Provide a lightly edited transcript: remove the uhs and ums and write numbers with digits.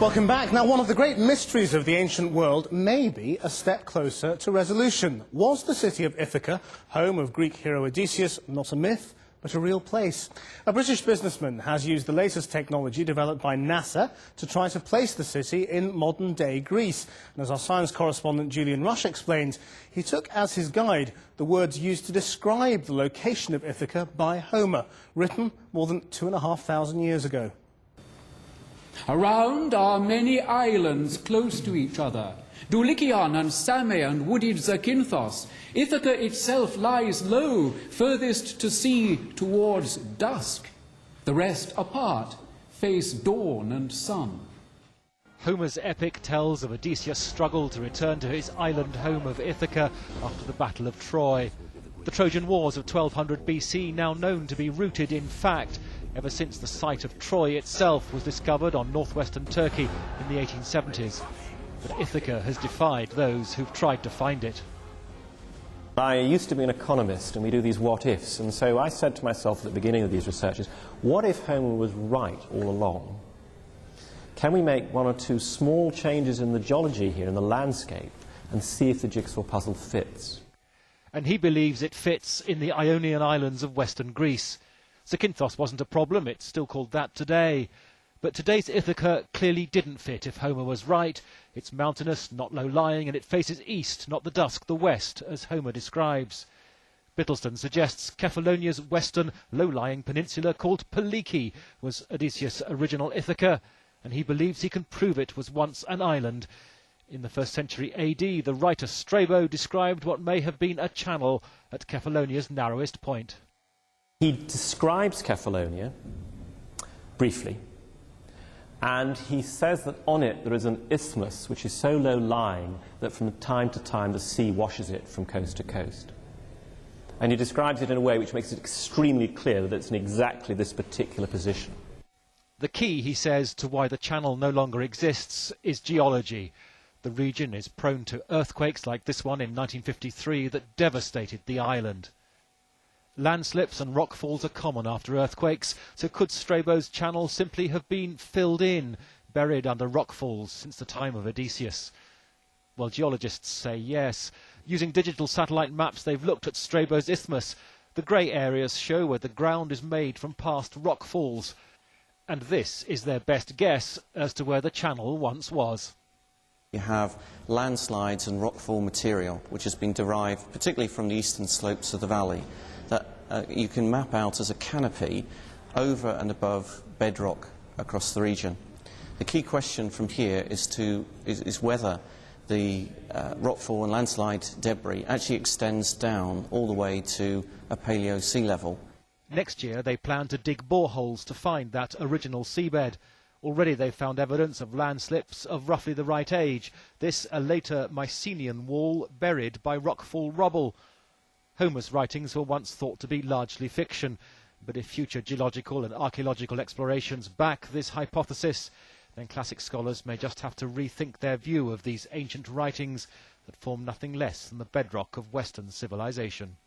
Welcome back. Now, one of the great mysteries of the ancient world may be a step closer to resolution. Was the city of Ithaca, home of Greek hero Odysseus, not a myth, but a real place? A British businessman has used the latest technology developed by NASA to try to place the city in modern-day Greece. And as our science correspondent Julian Rush explains, he took as his guide the words used to describe the location of Ithaca by Homer, written more than 2,500 years ago. Around are many islands close to each other, Dulichion and Same and wooded Zakynthos. Ithaca itself lies low, furthest to sea towards dusk. The rest apart face dawn and sun. Homer's epic tells of Odysseus' struggle to return to his island home of Ithaca after the Battle of Troy. The Trojan Wars of 1200 BC, now known to be rooted in fact, ever since the site of Troy itself was discovered on northwestern Turkey in the 1870s. But Ithaca has defied those who've tried to find it. I used to be an economist, and we do these what-ifs, and so I said to myself at the beginning of these researches, what if Homer was right all along? Can we make one or two small changes in the geology here, in the landscape, and see if the jigsaw puzzle fits? And he believes it fits in the Ionian Islands of western Greece. Zakynthos wasn't a problem, it's still called that today. But today's Ithaca clearly didn't fit if Homer was right. It's mountainous, not low-lying, and it faces east, not the dusk, the west, as Homer describes. Bittlestone suggests Kephalonia's western, low-lying peninsula called Peliki was Odysseus' original Ithaca, and he believes he can prove it was once an island. In the 1st century AD, the writer Strabo described what may have been a channel at Kephalonia's narrowest point. He describes Kephallonia briefly, and he says that on it there is an isthmus which is so low-lying that from time to time the sea washes it from coast to coast. And he describes it in a way which makes it extremely clear that it's in exactly this particular position. The key, he says, to why the channel no longer exists is geology. The region is prone to earthquakes like this one in 1953 that devastated the island. Landslips and rockfalls are common after earthquakes, so could Strabo's channel simply have been filled in, buried under rockfalls since the time of Odysseus? Well, geologists say yes. Using digital satellite maps, they've looked at Strabo's isthmus. The grey areas show where the ground is made from past rockfalls. And this is their best guess as to where the channel once was. You have landslides and rockfall material, which has been derived particularly from the eastern slopes of the valley, that you can map out as a canopy over and above bedrock across the region. The key question from here is whether the rockfall and landslide debris actually extends down all the way to a paleo sea level. Next year they plan to dig boreholes to find that original seabed. Already they've found evidence of landslips of roughly the right age. This a later Mycenaean wall buried by rockfall rubble. Homer's writings were once thought to be largely fiction, but if future geological and archaeological explorations back this hypothesis, then classic scholars may just have to rethink their view of these ancient writings that form nothing less than the bedrock of Western civilization.